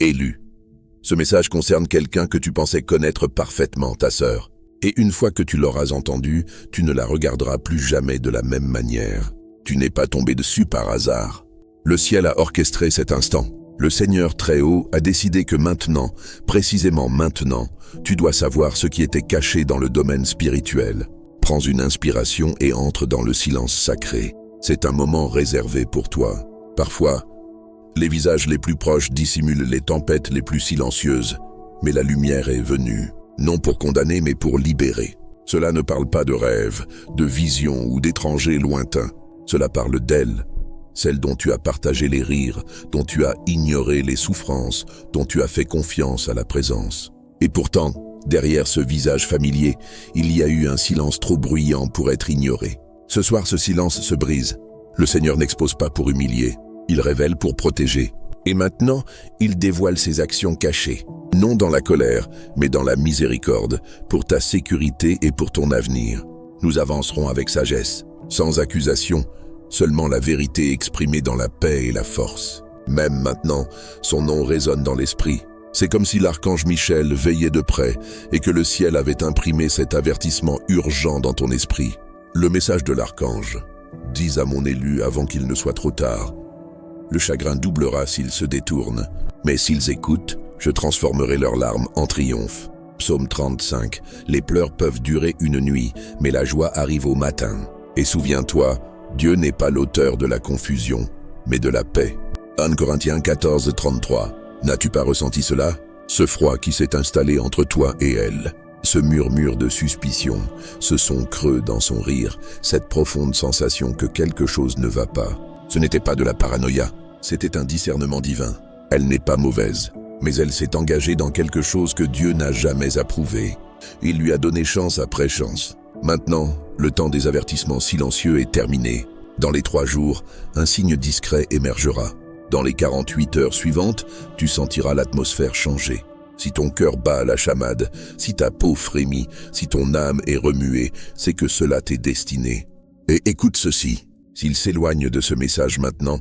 Élu. Ce message concerne quelqu'un que tu pensais connaître parfaitement, ta sœur. Et une fois que tu l'auras entendue, tu ne la regarderas plus jamais de la même manière. Tu n'es pas tombé dessus par hasard. Le ciel a orchestré cet instant. Le Seigneur Très-Haut a décidé que maintenant, précisément maintenant, tu dois savoir ce qui était caché dans le domaine spirituel. Prends une inspiration et entre dans le silence sacré. C'est un moment réservé pour toi. Parfois, les visages les plus proches dissimulent les tempêtes les plus silencieuses, mais la lumière est venue, non pour condamner mais pour libérer. Cela ne parle pas de rêves, de visions ou d'étrangers lointains. Cela parle d'elle, celle dont tu as partagé les rires, dont tu as ignoré les souffrances, dont tu as fait confiance à la présence. Et pourtant, derrière ce visage familier, il y a eu un silence trop bruyant pour être ignoré. Ce soir, ce silence se brise. Le Seigneur n'expose pas pour humilier, il révèle pour protéger. Et maintenant, il dévoile ses actions cachées, non dans la colère, mais dans la miséricorde, pour ta sécurité et pour ton avenir. Nous avancerons avec sagesse, sans accusation, seulement la vérité exprimée dans la paix et la force. Même maintenant, son nom résonne dans l'esprit. C'est comme si l'archange Michel veillait de près et que le ciel avait imprimé cet avertissement urgent dans ton esprit. Le message de l'archange. Dis à mon élu avant qu'il ne soit trop tard. Le chagrin doublera s'ils se détournent, mais s'ils écoutent, je transformerai leurs larmes en triomphe. Psaume 35. Les pleurs peuvent durer une nuit, mais la joie arrive au matin. Et souviens-toi, Dieu n'est pas l'auteur de la confusion, mais de la paix. 1 Corinthiens 14, 33. N'as-tu pas ressenti cela? Ce froid qui s'est installé entre toi et elle. Ce murmure de suspicion, ce son creux dans son rire, cette profonde sensation que quelque chose ne va pas. Ce n'était pas de la paranoïa, c'était un discernement divin. Elle n'est pas mauvaise, mais elle s'est engagée dans quelque chose que Dieu n'a jamais approuvé. Il lui a donné chance après chance. Maintenant, le temps des avertissements silencieux est terminé. Dans les 3 jours, un signe discret émergera. Dans les 48 heures suivantes, tu sentiras l'atmosphère changer. Si ton cœur bat à la chamade, si ta peau frémit, si ton âme est remuée, c'est que cela t'est destiné. Et écoute ceci, s'ils s'éloignent de ce message maintenant,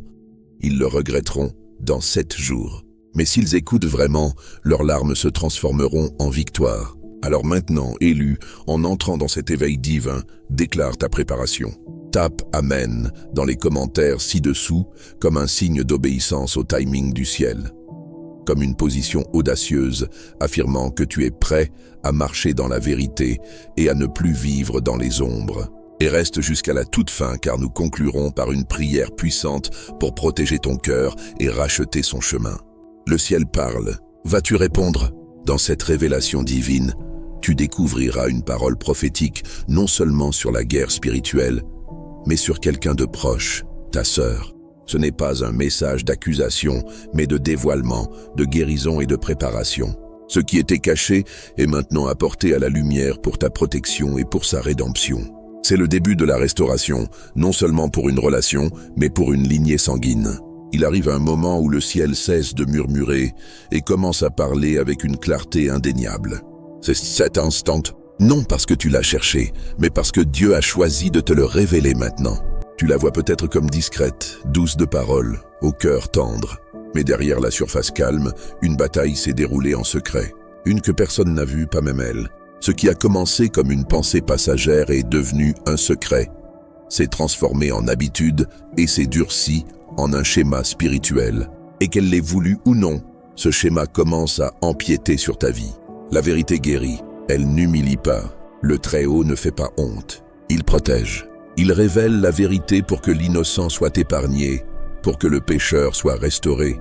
ils le regretteront dans 7 jours. Mais s'ils écoutent vraiment, leurs larmes se transformeront en victoire. Alors maintenant, élu, en entrant dans cet éveil divin, déclare ta préparation. Tape « Amen » dans les commentaires ci-dessous comme un signe d'obéissance au timing du ciel. Comme une position audacieuse, affirmant que tu es prêt à marcher dans la vérité et à ne plus vivre dans les ombres. Et reste jusqu'à la toute fin car nous conclurons par une prière puissante pour protéger ton cœur et racheter son chemin. Le ciel parle. Vas-tu répondre? Dans cette révélation divine, tu découvriras une parole prophétique non seulement sur la guerre spirituelle, mais sur quelqu'un de proche, ta sœur. Ce n'est pas un message d'accusation, mais de dévoilement, de guérison et de préparation. Ce qui était caché est maintenant apporté à la lumière pour ta protection et pour sa rédemption. C'est le début de la restauration, non seulement pour une relation, mais pour une lignée sanguine. Il arrive un moment où le ciel cesse de murmurer et commence à parler avec une clarté indéniable. C'est cet instant, non parce que tu l'as cherché, mais parce que Dieu a choisi de te le révéler maintenant. Tu la vois peut-être comme discrète, douce de parole, au cœur tendre. Mais derrière la surface calme, une bataille s'est déroulée en secret. Une que personne n'a vue, pas même elle. Ce qui a commencé comme une pensée passagère est devenu un secret. S'est transformé en habitude et s'est durci en un schéma spirituel. Et qu'elle l'ait voulu ou non, ce schéma commence à empiéter sur ta vie. La vérité guérit, elle n'humilie pas. Le Très-Haut ne fait pas honte, il protège. Il révèle la vérité pour que l'innocent soit épargné, pour que le pécheur soit restauré,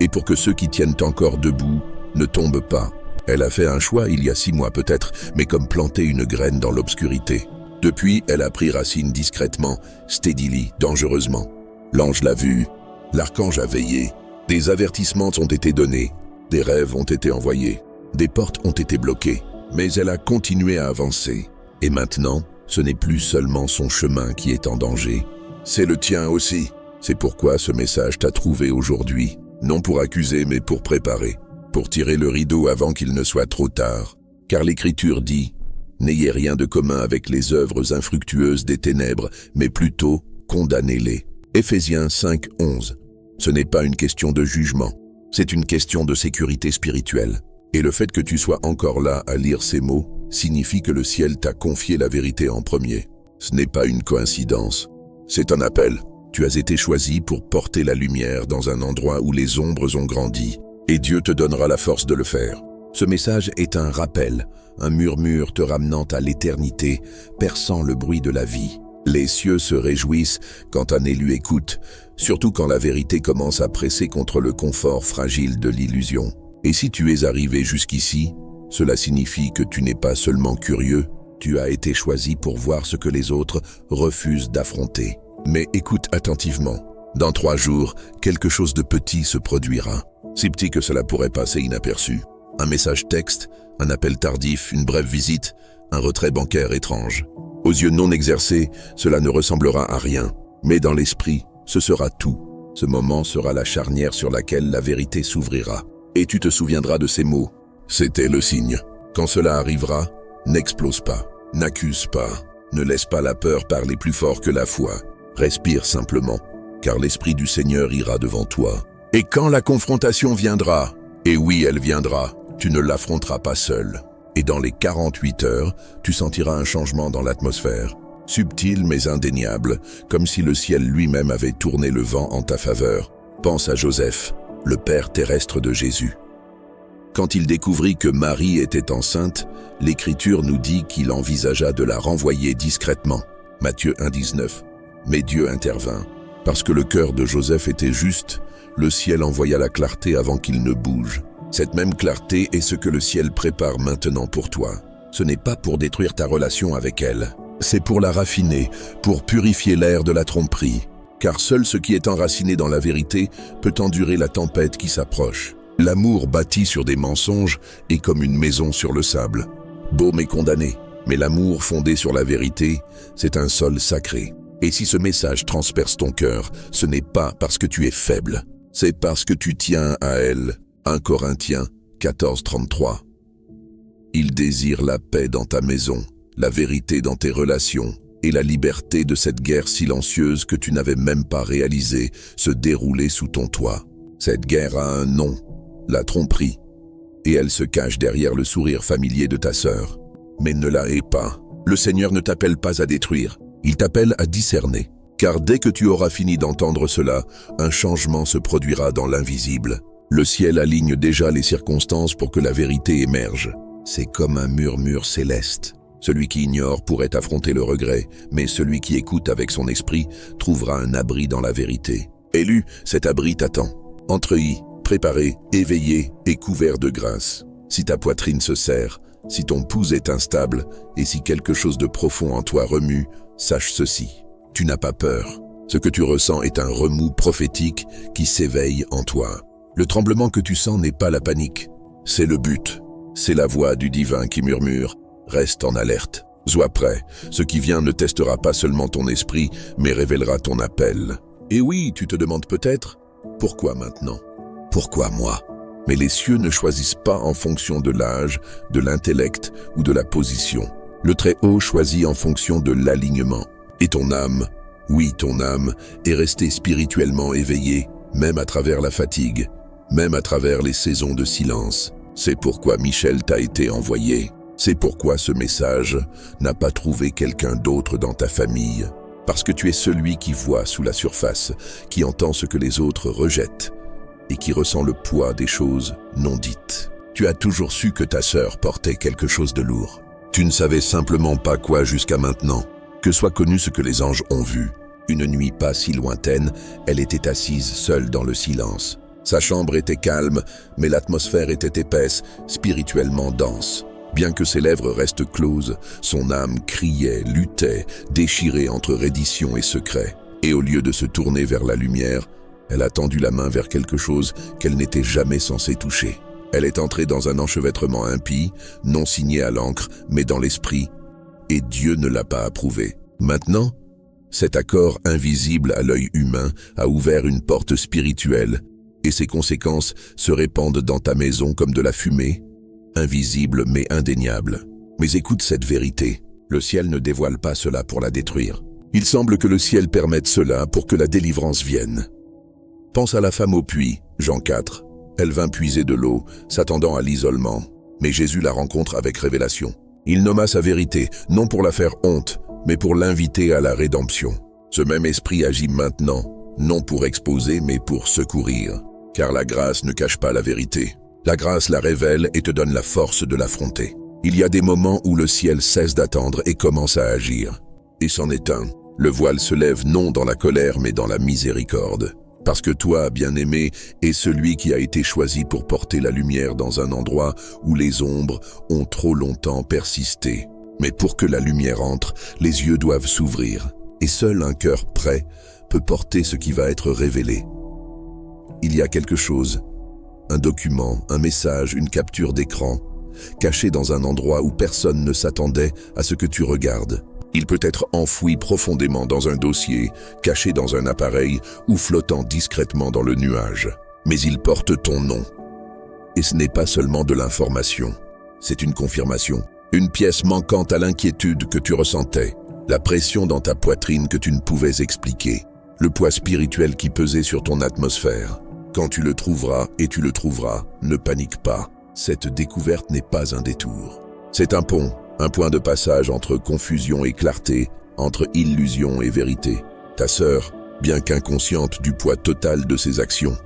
et pour que ceux qui tiennent encore debout ne tombent pas. Elle a fait un choix il y a 6 mois peut-être, mais comme planter une graine dans l'obscurité. Depuis, elle a pris racine discrètement, steadily, dangereusement. L'ange l'a vue, l'archange a veillé, des avertissements ont été donnés, des rêves ont été envoyés, des portes ont été bloquées, mais elle a continué à avancer. Et maintenant, ce n'est plus seulement son chemin qui est en danger, c'est le tien aussi. C'est pourquoi ce message t'a trouvé aujourd'hui, non pour accuser mais pour préparer, pour tirer le rideau avant qu'il ne soit trop tard. Car l'Écriture dit « N'ayez rien de commun avec les œuvres infructueuses des ténèbres, mais plutôt condamnez-les ». Éphésiens 5, 11. Ce n'est pas une question de jugement, C'est une question de sécurité spirituelle. Et le fait que tu sois encore là à lire ces mots signifie que le ciel t'a confié la vérité en premier. Ce n'est pas une coïncidence. C'est un appel. Tu as été choisi pour porter la lumière dans un endroit où les ombres ont grandi. Et Dieu te donnera la force de le faire. Ce message est un rappel, un murmure te ramenant à l'éternité, perçant le bruit de la vie. Les cieux se réjouissent quand un élu écoute, surtout quand la vérité commence à presser contre le confort fragile de l'illusion. Et si tu es arrivé jusqu'ici, cela signifie que tu n'es pas seulement curieux, tu as été choisi pour voir ce que les autres refusent d'affronter. Mais écoute attentivement. Dans 3 jours, quelque chose de petit se produira. Si petit que cela pourrait passer inaperçu. Un message texte, un appel tardif, une brève visite, un retrait bancaire étrange. Aux yeux non exercés, cela ne ressemblera à rien. Mais dans l'esprit, ce sera tout. Ce moment sera la charnière sur laquelle la vérité s'ouvrira. Et tu te souviendras de ces mots. C'était le signe. Quand cela arrivera, n'explose pas, n'accuse pas, ne laisse pas la peur parler plus fort que la foi. Respire simplement, car l'Esprit du Seigneur ira devant toi. Et quand la confrontation viendra, et oui, elle viendra, tu ne l'affronteras pas seul. Et dans les 48 heures, tu sentiras un changement dans l'atmosphère. Subtil mais indéniable, comme si le ciel lui-même avait tourné le vent en ta faveur. Pense à Joseph, le père terrestre de Jésus. Quand il découvrit que Marie était enceinte, l'Écriture nous dit qu'il envisagea de la renvoyer discrètement. Matthieu 1,19. Mais Dieu intervint. Parce que le cœur de Joseph était juste, le ciel envoya la clarté avant qu'il ne bouge. Cette même clarté est ce que le ciel prépare maintenant pour toi. Ce n'est pas pour détruire ta relation avec elle. C'est pour la raffiner, pour purifier l'air de la tromperie. Car seul ce qui est enraciné dans la vérité peut endurer la tempête qui s'approche. L'amour bâti sur des mensonges est comme une maison sur le sable. Beau mais condamné. Mais l'amour fondé sur la vérité, c'est un sol sacré. Et si ce message transperce ton cœur, ce n'est pas parce que tu es faible. C'est parce que tu tiens à elle. 1 Corinthiens 14:33. Il désire la paix dans ta maison, la vérité dans tes relations, et la liberté de cette guerre silencieuse que tu n'avais même pas réalisée se dérouler sous ton toit. Cette guerre a un nom, la tromperie, et elle se cache derrière le sourire familier de ta sœur. Mais ne la hais pas. Le Seigneur ne t'appelle pas à détruire, il t'appelle à discerner. Car dès que tu auras fini d'entendre cela, un changement se produira dans l'invisible. Le ciel aligne déjà les circonstances pour que la vérité émerge. C'est comme un murmure céleste. Celui qui ignore pourrait affronter le regret, mais celui qui écoute avec son esprit trouvera un abri dans la vérité. Élu, cet abri t'attend. Entre-y, préparé, éveillé et couvert de grâce. Si ta poitrine se serre, si ton pouls est instable et si quelque chose de profond en toi remue, sache ceci. Tu n'as pas peur. Ce que tu ressens est un remous prophétique qui s'éveille en toi. Le tremblement que tu sens n'est pas la panique. C'est le but. C'est la voix du divin qui murmure. Reste en alerte. Sois prêt. Ce qui vient ne testera pas seulement ton esprit, mais révélera ton appel. Et oui, tu te demandes peut-être, pourquoi maintenant? Pourquoi moi? Mais les cieux ne choisissent pas en fonction de l'âge, de l'intellect ou de la position. Le Très-Haut choisit en fonction de l'alignement. Et ton âme, oui, ton âme, est restée spirituellement éveillée, même à travers la fatigue, même à travers les saisons de silence. C'est pourquoi Michel t'a été envoyé. C'est pourquoi ce message n'a pas trouvé quelqu'un d'autre dans ta famille. Parce que tu es celui qui voit sous la surface, qui entend ce que les autres rejettent et qui ressent le poids des choses non dites. Tu as toujours su que ta sœur portait quelque chose de lourd. Tu ne savais simplement pas quoi jusqu'à maintenant. Que soit connu ce que les anges ont vu. Une nuit pas si lointaine, elle était assise seule dans le silence. Sa chambre était calme, mais l'atmosphère était épaisse, spirituellement dense. Bien que ses lèvres restent closes, son âme criait, luttait, déchirée entre reddition et secret. Et au lieu de se tourner vers la lumière, elle a tendu la main vers quelque chose qu'elle n'était jamais censée toucher. Elle est entrée dans un enchevêtrement impie, non signé à l'encre, mais dans l'esprit, et Dieu ne l'a pas approuvé. Maintenant, cet accord invisible à l'œil humain a ouvert une porte spirituelle, et ses conséquences se répandent dans ta maison comme de la fumée, invisible mais indéniable. Mais écoute cette vérité, le ciel ne dévoile pas cela pour la détruire. Il semble que le ciel permette cela pour que la délivrance vienne. Pense à la femme au puits, Jean 4. Elle vint puiser de l'eau, s'attendant à l'isolement. Mais Jésus la rencontre avec révélation. Il nomma sa vérité, non pour la faire honte, mais pour l'inviter à la rédemption. Ce même esprit agit maintenant, non pour exposer, mais pour secourir. Car la grâce ne cache pas la vérité. La grâce la révèle et te donne la force de l'affronter. Il y a des moments où le ciel cesse d'attendre et commence à agir. Et c'en est un. Le voile se lève non dans la colère, mais dans la miséricorde. Parce que toi, bien-aimé, es celui qui a été choisi pour porter la lumière dans un endroit où les ombres ont trop longtemps persisté. Mais pour que la lumière entre, les yeux doivent s'ouvrir. Et seul un cœur prêt peut porter ce qui va être révélé. Il y a quelque chose, un document, un message, une capture d'écran, caché dans un endroit où personne ne s'attendait à ce que tu regardes. Il peut être enfoui profondément dans un dossier, caché dans un appareil ou flottant discrètement dans le nuage. Mais il porte ton nom. Et ce n'est pas seulement de l'information, c'est une confirmation, une pièce manquante à l'inquiétude que tu ressentais, la pression dans ta poitrine que tu ne pouvais expliquer, le poids spirituel qui pesait sur ton atmosphère. Quand tu le trouveras, et tu le trouveras, ne panique pas. Cette découverte n'est pas un détour. C'est un pont. Un point de passage entre confusion et clarté, entre illusion et vérité. Ta sœur, bien qu'inconsciente du poids total de ses actions,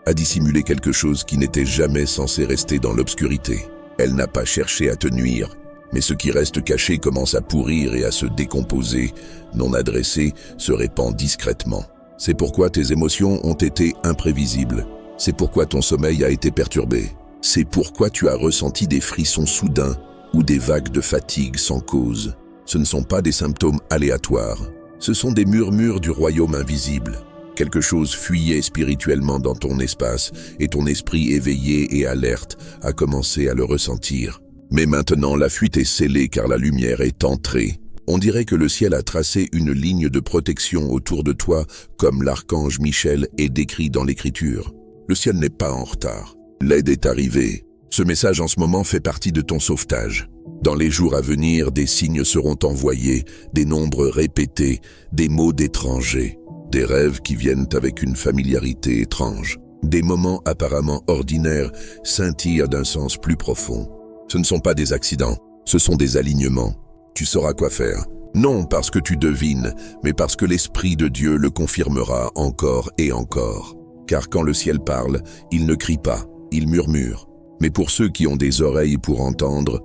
a dissimulé quelque chose qui n'était jamais censé rester dans l'obscurité. Elle n'a pas cherché à te nuire, mais ce qui reste caché commence à pourrir et à se décomposer, non adressé, se répand discrètement. C'est pourquoi tes émotions ont été imprévisibles. C'est pourquoi ton sommeil a été perturbé. C'est pourquoi tu as ressenti des frissons soudains, ou des vagues de fatigue sans cause. Ce ne sont pas des symptômes aléatoires, ce sont des murmures du royaume invisible. Quelque chose fuyait spirituellement dans ton espace et ton esprit éveillé et alerte a commencé à le ressentir. Mais maintenant la fuite est scellée car la lumière est entrée. On dirait que le ciel a tracé une ligne de protection autour de toi comme l'archange Michel est décrit dans l'Écriture. Le ciel n'est pas en retard, l'aide est arrivée. Ce message en ce moment fait partie de ton sauvetage. Dans les jours à venir, des signes seront envoyés, des nombres répétés, des mots d'étrangers, des rêves qui viennent avec une familiarité étrange. Des moments apparemment ordinaires scintillent d'un sens plus profond. Ce ne sont pas des accidents, ce sont des alignements. Tu sauras quoi faire. Non parce que tu devines, mais parce que l'Esprit de Dieu le confirmera encore et encore. Car quand le ciel parle, il ne crie pas, il murmure. Mais pour ceux qui ont des oreilles pour entendre,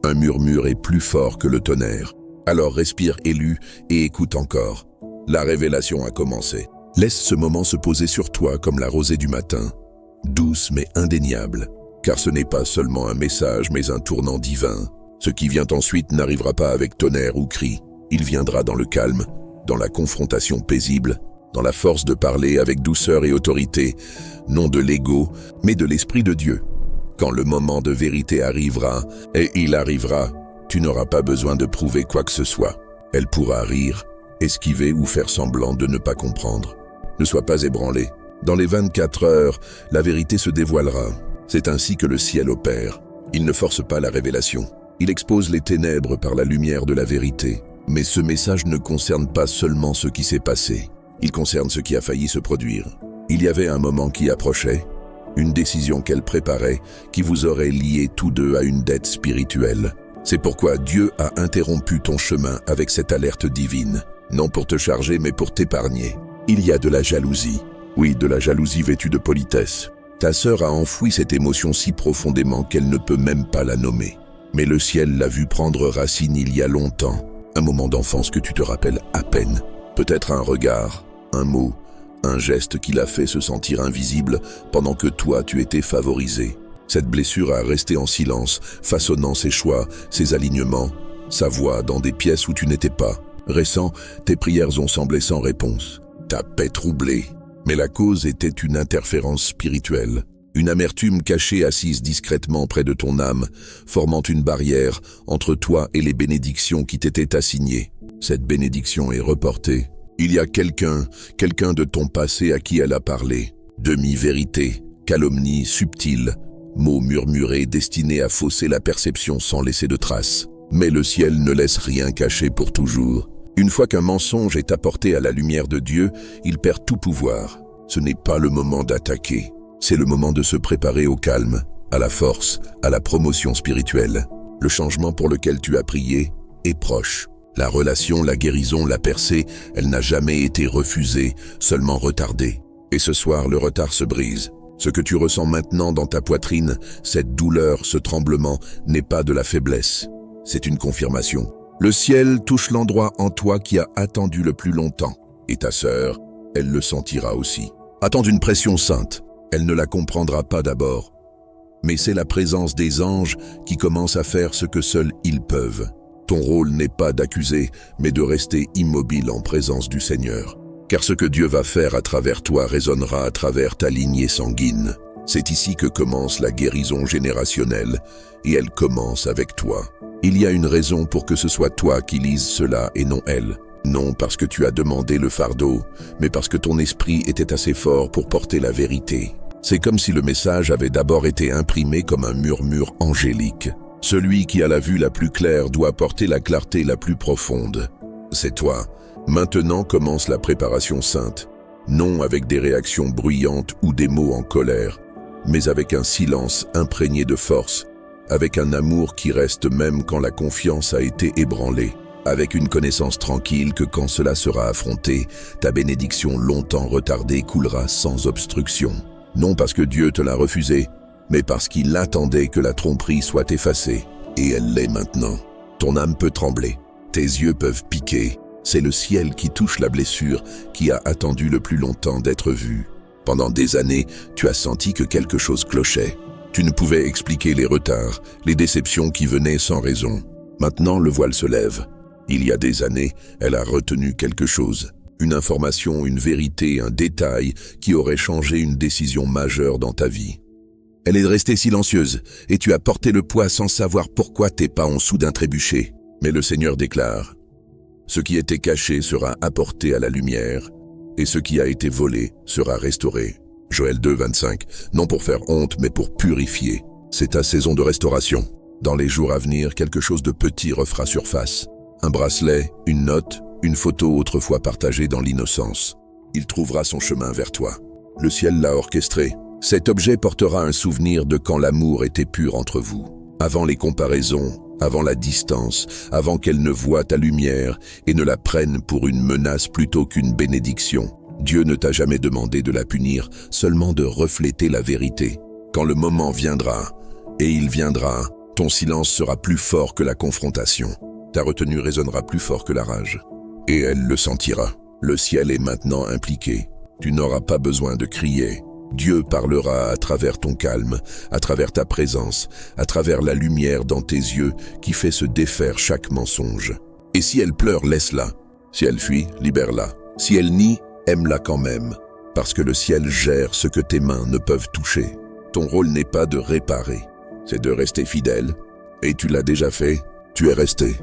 un murmure est plus fort que le tonnerre. Alors respire élu et écoute encore. La révélation a commencé. Laisse ce moment se poser sur toi comme la rosée du matin, douce mais indéniable. Car ce n'est pas seulement un message mais un tournant divin. Ce qui vient ensuite n'arrivera pas avec tonnerre ou cri. Il viendra dans le calme, dans la confrontation paisible, dans la force de parler avec douceur et autorité, non de l'ego, mais de l'Esprit de Dieu. Quand le moment de vérité arrivera, et il arrivera, tu n'auras pas besoin de prouver quoi que ce soit. Elle pourra rire, esquiver ou faire semblant de ne pas comprendre. Ne sois pas ébranlé. Dans les 24 heures, la vérité se dévoilera. C'est ainsi que le ciel opère. Il ne force pas la révélation. Il expose les ténèbres par la lumière de la vérité. Mais ce message ne concerne pas seulement ce qui s'est passé. Il concerne ce qui a failli se produire. Il y avait un moment qui approchait, une décision qu'elle préparait, qui vous aurait liés tous deux à une dette spirituelle. C'est pourquoi Dieu a interrompu ton chemin avec cette alerte divine, non pour te charger mais pour t'épargner. Il y a de la jalousie. Oui, de la jalousie vêtue de politesse. Ta sœur a enfoui cette émotion si profondément qu'elle ne peut même pas la nommer. Mais le ciel l'a vue prendre racine il y a longtemps, un moment d'enfance que tu te rappelles à peine. Peut-être un regard, un mot, un geste qui l'a fait se sentir invisible pendant que toi tu étais favorisé. Cette blessure a resté en silence, façonnant ses choix, ses alignements, sa voix dans des pièces où tu n'étais pas. Récent, tes prières ont semblé sans réponse, ta paix troublée. Mais la cause était une interférence spirituelle, une amertume cachée assise discrètement près de ton âme, formant une barrière entre toi et les bénédictions qui t'étaient assignées. Cette bénédiction est reportée. Il y a quelqu'un de ton passé à qui elle a parlé. Demi-vérité, calomnie subtile, mots murmurés destinés à fausser la perception sans laisser de traces. Mais le ciel ne laisse rien cacher pour toujours. Une fois qu'un mensonge est apporté à la lumière de Dieu, il perd tout pouvoir. Ce n'est pas le moment d'attaquer. C'est le moment de se préparer au calme, à la force, à la promotion spirituelle. Le changement pour lequel tu as prié est proche. La relation, la guérison, la percée, elle n'a jamais été refusée, seulement retardée. Et ce soir, le retard se brise. Ce que tu ressens maintenant dans ta poitrine, cette douleur, ce tremblement, n'est pas de la faiblesse. C'est une confirmation. Le ciel touche l'endroit en toi qui a attendu le plus longtemps. Et ta sœur, elle le sentira aussi. Attends une pression sainte. Elle ne la comprendra pas d'abord. Mais c'est la présence des anges qui commence à faire ce que seuls ils peuvent. Ton rôle n'est pas d'accuser, mais de rester immobile en présence du Seigneur. Car ce que Dieu va faire à travers toi résonnera à travers ta lignée sanguine. C'est ici que commence la guérison générationnelle, et elle commence avec toi. Il y a une raison pour que ce soit toi qui lises cela et non elle. Non parce que tu as demandé le fardeau, mais parce que ton esprit était assez fort pour porter la vérité. C'est comme si le message avait d'abord été imprimé comme un murmure angélique. Celui qui a la vue la plus claire doit porter la clarté la plus profonde. C'est toi. Maintenant commence la préparation sainte. Non avec des réactions bruyantes ou des mots en colère, mais avec un silence imprégné de force, avec un amour qui reste même quand la confiance a été ébranlée, avec une connaissance tranquille que quand cela sera affronté, ta bénédiction longtemps retardée coulera sans obstruction. Non parce que Dieu te l'a refusé, mais parce qu'il attendait que la tromperie soit effacée. Et elle l'est maintenant. Ton âme peut trembler, tes yeux peuvent piquer. C'est le ciel qui touche la blessure qui a attendu le plus longtemps d'être vue. Pendant des années, tu as senti que quelque chose clochait. Tu ne pouvais expliquer les retards, les déceptions qui venaient sans raison. Maintenant, le voile se lève. Il y a des années, elle a retenu quelque chose. Une information, une vérité, un détail qui aurait changé une décision majeure dans ta vie. Elle est restée silencieuse et tu as porté le poids sans savoir pourquoi tes pas ont soudain trébuché. Mais le Seigneur déclare, « Ce qui était caché sera apporté à la lumière et ce qui a été volé sera restauré. » Joël 2, 25, non pour faire honte mais pour purifier. C'est ta saison de restauration. Dans les jours à venir, quelque chose de petit refera surface. Un bracelet, une note, une photo autrefois partagée dans l'innocence. Il trouvera son chemin vers toi. Le ciel l'a orchestré. Cet objet portera un souvenir de quand l'amour était pur entre vous. Avant les comparaisons, avant la distance, avant qu'elle ne voie ta lumière et ne la prenne pour une menace plutôt qu'une bénédiction. Dieu ne t'a jamais demandé de la punir, seulement de refléter la vérité. Quand le moment viendra, et il viendra, ton silence sera plus fort que la confrontation. Ta retenue résonnera plus fort que la rage. Et elle le sentira. Le ciel est maintenant impliqué. Tu n'auras pas besoin de crier. Dieu parlera à travers ton calme, à travers ta présence, à travers la lumière dans tes yeux qui fait se défaire chaque mensonge. Et si elle pleure, laisse-la. Si elle fuit, libère-la. Si elle nie, aime-la quand même. Parce que le ciel gère ce que tes mains ne peuvent toucher. Ton rôle n'est pas de réparer, c'est de rester fidèle. Et tu l'as déjà fait, tu es resté.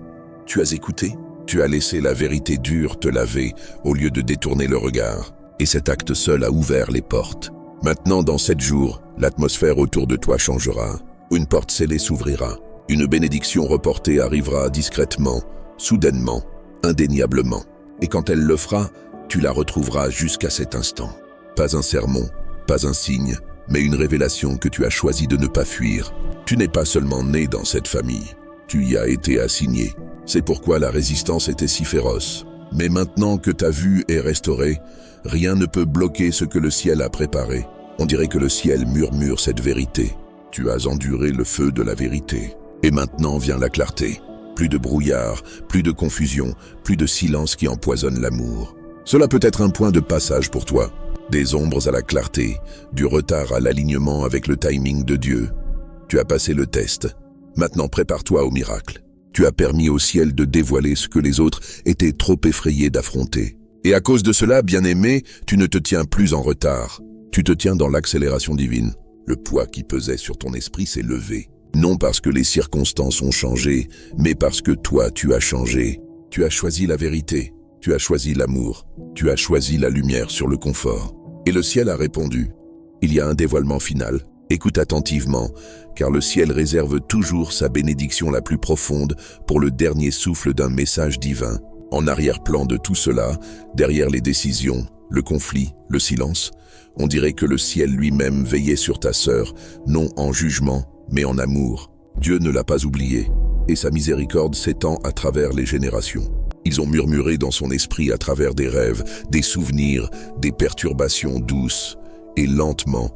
Tu as écouté, tu as laissé la vérité dure te laver au lieu de détourner le regard. Et cet acte seul a ouvert les portes. Maintenant, dans 7 jours, l'atmosphère autour de toi changera. Une porte scellée s'ouvrira. Une bénédiction reportée arrivera discrètement, soudainement, indéniablement. Et quand elle le fera, tu la retrouveras jusqu'à cet instant. Pas un sermon, pas un signe, mais une révélation que tu as choisi de ne pas fuir. Tu n'es pas seulement né dans cette famille, tu y as été assigné. C'est pourquoi la résistance était si féroce. Mais maintenant que ta vue est restaurée, rien ne peut bloquer ce que le ciel a préparé. On dirait que le ciel murmure cette vérité. Tu as enduré le feu de la vérité. Et maintenant vient la clarté. Plus de brouillard, plus de confusion, plus de silence qui empoisonne l'amour. Cela peut être un point de passage pour toi. Des ombres à la clarté, du retard à l'alignement avec le timing de Dieu. Tu as passé le test. Maintenant prépare-toi au miracle. Tu as permis au ciel de dévoiler ce que les autres étaient trop effrayés d'affronter. Et à cause de cela, bien-aimé, tu ne te tiens plus en retard. Tu te tiens dans l'accélération divine. Le poids qui pesait sur ton esprit s'est levé. Non parce que les circonstances ont changé, mais parce que toi, tu as changé. Tu as choisi la vérité. Tu as choisi l'amour. Tu as choisi la lumière sur le confort. Et le ciel a répondu. Il y a un dévoilement final. Écoute attentivement, car le ciel réserve toujours sa bénédiction la plus profonde pour le dernier souffle d'un message divin. En arrière-plan de tout cela, derrière les décisions, le conflit, le silence, On dirait que le ciel lui-même veillait sur ta sœur, non en jugement, mais en amour. Dieu ne l'a pas oublié, et sa miséricorde s'étend à travers les générations. Ils ont murmuré dans son esprit à travers des rêves, des souvenirs, des perturbations douces, et lentement,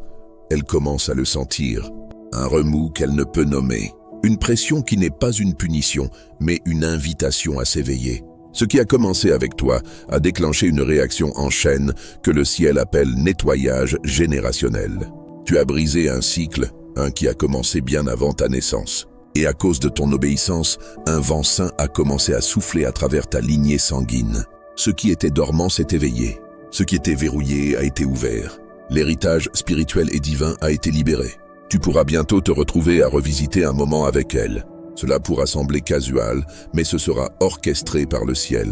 elle commence à le sentir. Un remous qu'elle ne peut nommer. Une pression qui n'est pas une punition, mais une invitation à s'éveiller. Ce qui a commencé avec toi a déclenché une réaction en chaîne que le ciel appelle nettoyage générationnel. Tu as brisé un cycle, un qui a commencé bien avant ta naissance. Et à cause de ton obéissance, un vent saint a commencé à souffler à travers ta lignée sanguine. Ce qui était dormant s'est éveillé. Ce qui était verrouillé a été ouvert. L'héritage spirituel et divin a été libéré. Tu pourras bientôt te retrouver à revisiter un moment avec elle. Cela pourra sembler casual, mais ce sera orchestré par le ciel.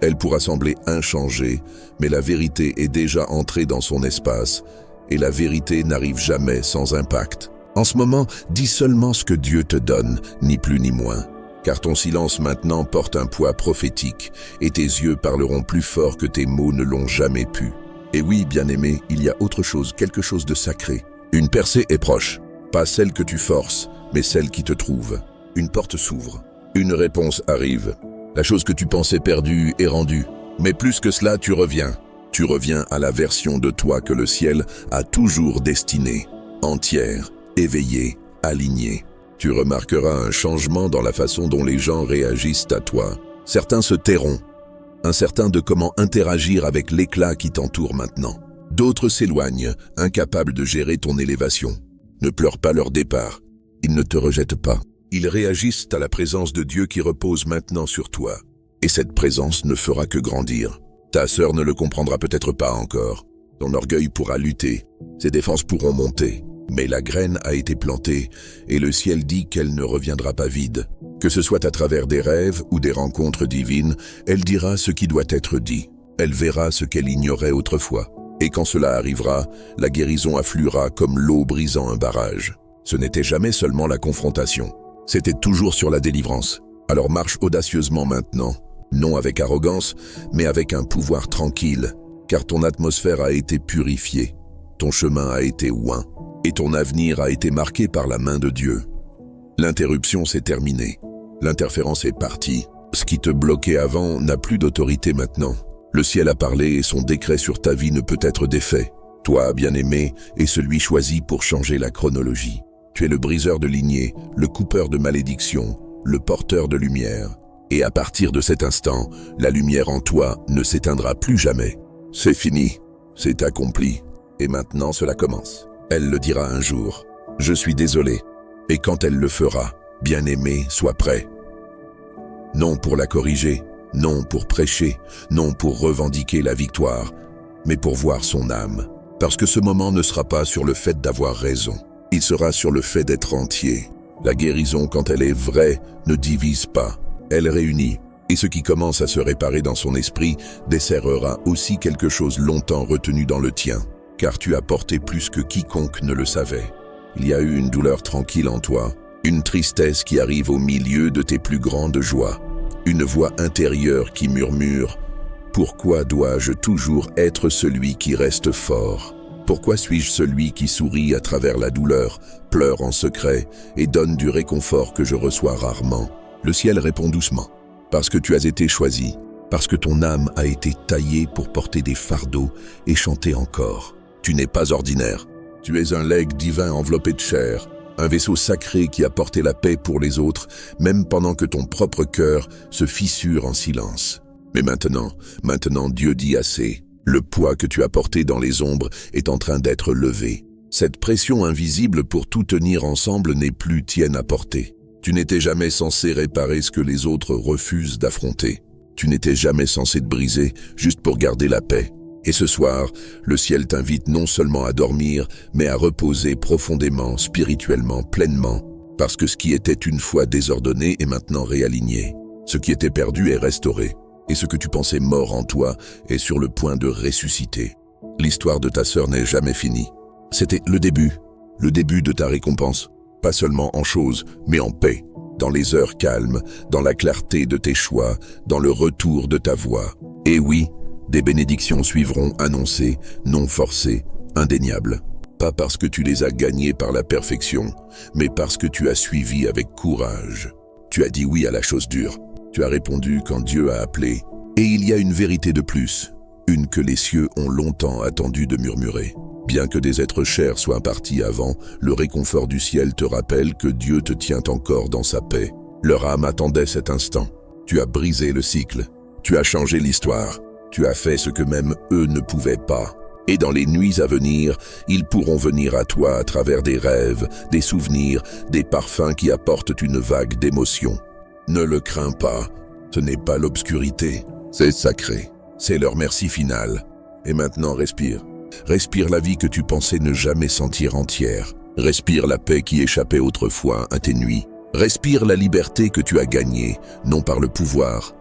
Elle pourra sembler inchangée, mais la vérité est déjà entrée dans son espace, et la vérité n'arrive jamais sans impact. En ce moment, dis seulement ce que Dieu te donne, ni plus ni moins. Car ton silence maintenant porte un poids prophétique, et tes yeux parleront plus fort que tes mots ne l'ont jamais pu. Et oui, bien-aimé, il y a autre chose, quelque chose de sacré. Une percée est proche, pas celle que tu forces, mais celle qui te trouve. Une porte s'ouvre. Une réponse arrive. La chose que tu pensais perdue est rendue. Mais plus que cela, tu reviens. Tu reviens à la version de toi que le ciel a toujours destinée. Entière, éveillée, alignée. Tu remarqueras un changement dans la façon dont les gens réagissent à toi. Certains se tairont, incertains de comment interagir avec l'éclat qui t'entoure maintenant. D'autres s'éloignent, incapables de gérer ton élévation. Ne pleure pas leur départ. Ils ne te rejettent pas. Ils réagissent à la présence de Dieu qui repose maintenant sur toi. Et cette présence ne fera que grandir. Ta sœur ne le comprendra peut-être pas encore. Ton orgueil pourra lutter. Ses défenses pourront monter. Mais la graine a été plantée et le ciel dit qu'elle ne reviendra pas vide. Que ce soit à travers des rêves ou des rencontres divines, elle dira ce qui doit être dit. Elle verra ce qu'elle ignorait autrefois. Et quand cela arrivera, la guérison affluera comme l'eau brisant un barrage. Ce n'était jamais seulement la confrontation. C'était toujours sur la délivrance. Alors marche audacieusement maintenant. Non avec arrogance, mais avec un pouvoir tranquille. Car ton atmosphère a été purifiée. Ton chemin a été oint. Et ton avenir a été marqué par la main de Dieu. L'interruption s'est terminée. L'interférence est partie. Ce qui te bloquait avant n'a plus d'autorité maintenant. Le ciel a parlé et son décret sur ta vie ne peut être défait. Toi, bien-aimé, es celui choisi pour changer la chronologie. Tu es le briseur de lignées, le coupeur de malédictions, le porteur de lumière. Et à partir de cet instant, la lumière en toi ne s'éteindra plus jamais. C'est fini, c'est accompli. Et maintenant cela commence. Elle le dira un jour. Je suis désolé. Et quand elle le fera, bien-aimé, sois prêt. Non pour la corriger, non pour prêcher, non pour revendiquer la victoire, mais pour voir son âme. Parce que ce moment ne sera pas sur le fait d'avoir raison. Il sera sur le fait d'être entier. La guérison, quand elle est vraie, ne divise pas. Elle réunit. Et ce qui commence à se réparer dans son esprit desserrera aussi quelque chose longtemps retenu dans le tien. Car tu as porté plus que quiconque ne le savait. Il y a eu une douleur tranquille en toi, une tristesse qui arrive au milieu de tes plus grandes joies. Une voix intérieure qui murmure « Pourquoi dois-je toujours être celui qui reste fort ? Pourquoi suis-je celui qui sourit à travers la douleur, pleure en secret et donne du réconfort que je reçois rarement ?» Le ciel répond doucement « Parce que tu as été choisi, parce que ton âme a été taillée pour porter des fardeaux et chanter encore. Tu n'es pas ordinaire, tu es un legs divin enveloppé de chair. Un vaisseau sacré qui a porté la paix pour les autres, même pendant que ton propre cœur se fissure en silence. Mais maintenant Dieu dit assez. Le poids que tu as porté dans les ombres est en train d'être levé. Cette pression invisible pour tout tenir ensemble n'est plus tienne à porter. Tu n'étais jamais censé réparer ce que les autres refusent d'affronter. Tu n'étais jamais censé te briser juste pour garder la paix. Et ce soir, le ciel t'invite non seulement à dormir, mais à reposer profondément, spirituellement, pleinement, parce que ce qui était une fois désordonné est maintenant réaligné. Ce qui était perdu est restauré, et ce que tu pensais mort en toi est sur le point de ressusciter. L'histoire de ta sœur n'est jamais finie. C'était le début de ta récompense, pas seulement en choses, mais en paix, dans les heures calmes, dans la clarté de tes choix, dans le retour de ta voix. Et oui, Des bénédictions suivront annoncées, non forcées, indéniables. Pas parce que tu les as gagnées par la perfection, mais parce que tu as suivi avec courage. Tu as dit oui à la chose dure. Tu as répondu quand Dieu a appelé. Et il y a une vérité de plus, une que les cieux ont longtemps attendu de murmurer. Bien que des êtres chers soient partis avant, le réconfort du ciel te rappelle que Dieu te tient encore dans sa paix. Leur âme attendait cet instant. Tu as brisé le cycle. Tu as changé l'histoire. Tu as fait ce que même eux ne pouvaient pas. Et dans les nuits à venir, ils pourront venir à toi à travers des rêves, des souvenirs, des parfums qui apportent une vague d'émotion. Ne le crains pas, ce n'est pas l'obscurité, c'est sacré. C'est leur merci final. Et maintenant respire. Respire la vie que tu pensais ne jamais sentir entière. Respire la paix qui échappait autrefois à tes nuits. Respire la liberté que tu as gagnée, non par le pouvoir,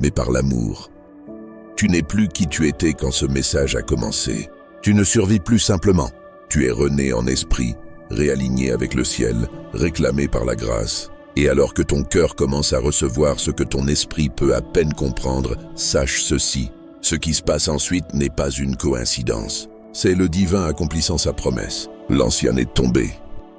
mais par l'amour. Tu n'es plus qui tu étais quand ce message a commencé. Tu ne survis plus simplement. Tu es rené en esprit, réaligné avec le ciel, réclamé par la grâce. Et alors que ton cœur commence à recevoir ce que ton esprit peut à peine comprendre, sache ceci. Ce qui se passe ensuite n'est pas une coïncidence. C'est le divin accomplissant sa promesse. L'ancien est tombé,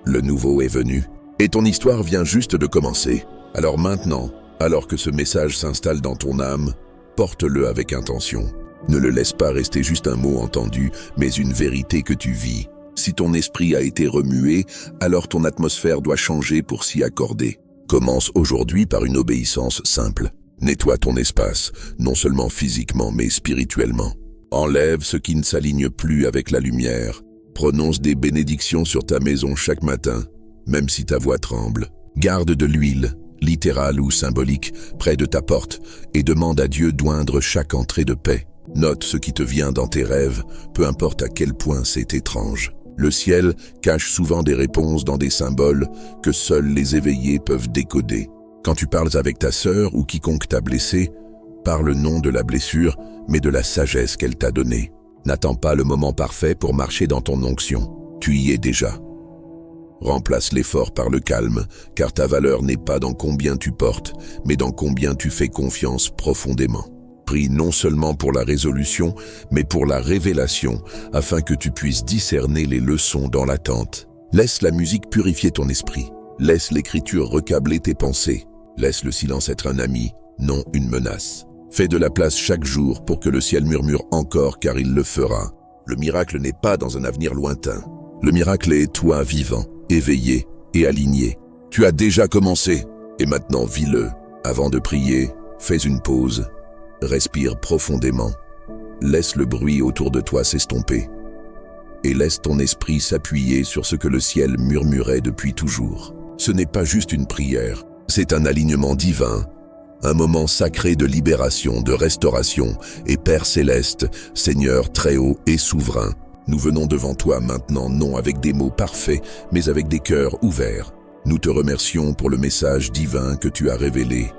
le nouveau est venu. Et ton histoire vient juste de commencer. Alors maintenant, alors que ce message s'installe dans ton âme, porte-le avec intention. Ne le laisse pas rester juste un mot entendu, mais une vérité que tu vis. Si ton esprit a été remué, alors ton atmosphère doit changer pour s'y accorder. Commence aujourd'hui par une obéissance simple. Nettoie ton espace, non seulement physiquement, mais spirituellement. Enlève ce qui ne s'aligne plus avec la lumière. Prononce des bénédictions sur ta maison chaque matin, même si ta voix tremble. Garde de l'huile, littérale ou symbolique, près de ta porte, et demande à Dieu d'oindre chaque entrée de paix. Note ce qui te vient dans tes rêves, peu importe à quel point c'est étrange. Le ciel cache souvent des réponses dans des symboles que seuls les éveillés peuvent décoder. Quand tu parles avec ta sœur ou quiconque t'a blessé, parle non de la blessure, mais de la sagesse qu'elle t'a donnée. N'attends pas le moment parfait pour marcher dans ton onction. Tu y es déjà. Remplace l'effort par le calme, car ta valeur n'est pas dans combien tu portes, mais dans combien tu fais confiance profondément. Prie non seulement pour la résolution, mais pour la révélation, afin que tu puisses discerner les leçons dans l'attente. Laisse la musique purifier ton esprit. Laisse l'écriture recabler tes pensées. Laisse le silence être un ami, non une menace. Fais de la place chaque jour pour que le ciel murmure encore, car il le fera. Le miracle n'est pas dans un avenir lointain. Le miracle est toi vivant, éveillé et aligné. Tu as déjà commencé, et maintenant vis-le. Avant de prier, fais une pause. Respire profondément. Laisse le bruit autour de toi s'estomper. Et laisse ton esprit s'appuyer sur ce que le ciel murmurait depuis toujours. Ce n'est pas juste une prière, c'est un alignement divin, un moment sacré de libération, de restauration. Et Père céleste, Seigneur très haut et souverain, nous venons devant toi maintenant, non avec des mots parfaits, mais avec des cœurs ouverts. Nous te remercions pour le message divin que tu as révélé,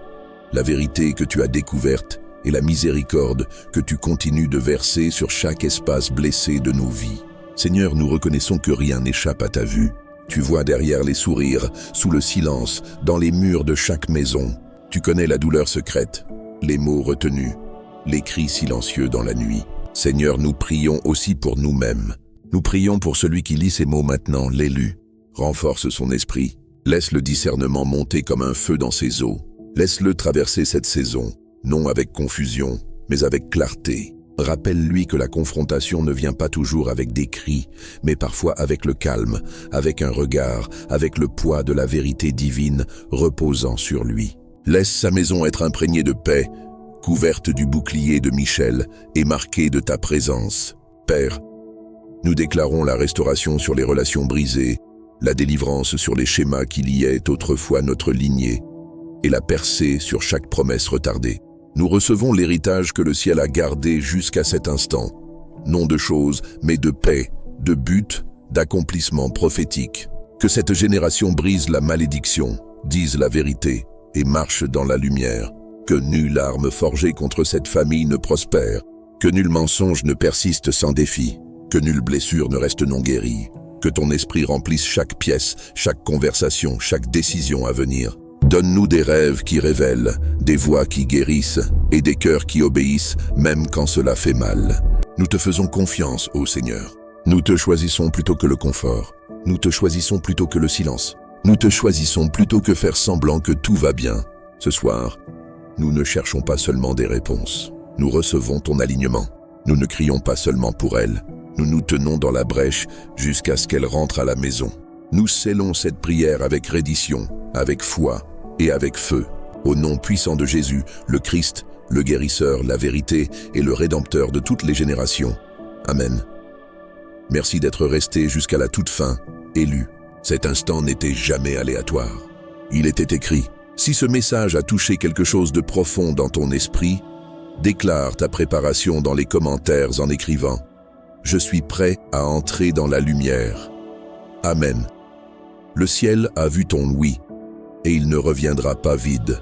la vérité que tu as découverte et la miséricorde que tu continues de verser sur chaque espace blessé de nos vies. Seigneur, nous reconnaissons que rien n'échappe à ta vue. Tu vois derrière les sourires, sous le silence, dans les murs de chaque maison. Tu connais la douleur secrète, les mots retenus, les cris silencieux dans la nuit. Seigneur, nous prions aussi pour nous-mêmes. Nous prions pour celui qui lit ces mots maintenant, l'élu. Renforce son esprit. Laisse le discernement monter comme un feu dans ses os. Laisse-le traverser cette saison, non avec confusion, mais avec clarté. Rappelle-lui que la confrontation ne vient pas toujours avec des cris, mais parfois avec le calme, avec un regard, avec le poids de la vérité divine reposant sur lui. Laisse sa maison être imprégnée de paix, couverte du bouclier de Michel et marquée de ta présence. Père, nous déclarons la restauration sur les relations brisées, la délivrance sur les schémas qui liaient autrefois notre lignée, et la percée sur chaque promesse retardée. Nous recevons l'héritage que le ciel a gardé jusqu'à cet instant, non de choses, mais de paix, de but, d'accomplissement prophétique. Que cette génération brise la malédiction, dise la vérité et marche dans la lumière. Que nulle arme forgée contre cette famille ne prospère, que nul mensonge ne persiste sans défi, que nulle blessure ne reste non guérie. Que ton esprit remplisse chaque pièce, chaque conversation, chaque décision à venir. Donne-nous des rêves qui révèlent, des voix qui guérissent et des cœurs qui obéissent, même quand cela fait mal. Nous te faisons confiance, ô Seigneur. Nous te choisissons plutôt que le confort. Nous te choisissons plutôt que le silence. Nous te choisissons plutôt que faire semblant que tout va bien. Ce soir, nous ne cherchons pas seulement des réponses. Nous recevons ton alignement. Nous ne crions pas seulement pour elle. Nous nous tenons dans la brèche jusqu'à ce qu'elle rentre à la maison. Nous scellons cette prière avec reddition, avec foi et avec feu. Au nom puissant de Jésus, le Christ, le guérisseur, la vérité et le rédempteur de toutes les générations. Amen. Merci d'être resté jusqu'à la toute fin, élu. Cet instant n'était jamais aléatoire. Il était écrit. Si ce message a touché quelque chose de profond dans ton esprit, déclare ta préparation dans les commentaires en écrivant « Je suis prêt à entrer dans la lumière ». Amen. Le ciel a vu ton oui, et il ne reviendra pas vide.